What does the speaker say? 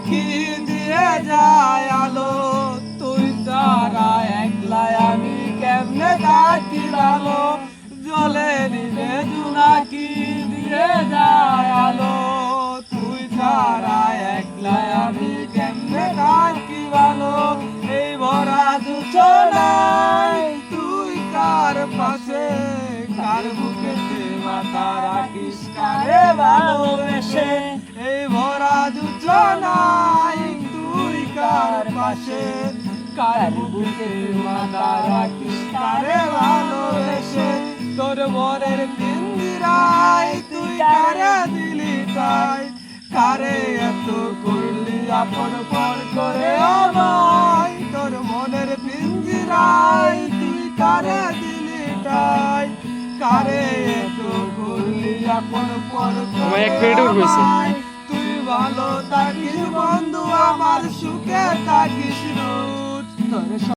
আঁখি দিয়ে যায় আলো, তুই ছাড়া একলাই আমি কেমনে থাকি ভালো। জলে নিবে জোনাকি দিয়ে যায় আলো, তুই ছাড়া একলাই আমি কেমনে থাকি ভালো। এই ভরা জোছনায় তুই কার পাশে, কার বুকেতে মাথা রাখিস কারে ভালোবেসে। এই ভরা জোছনায় তুই কার পাশে, কার বুকেতে মাথা রাখিস কারে ভালোবেসে। তোর মনের পিঞ্জিরায় তুই কারে দিলি তাই, কারে এত করলি আপন পর করে আমায়। তোর মনের পিঞ্জিরায় তুই কারে দিলি তাই, কারে এত করলি আপন পর করে আমায়। তুই ভালো থাকিস বন্ধু আমার, সুখে থাকিস রোজ।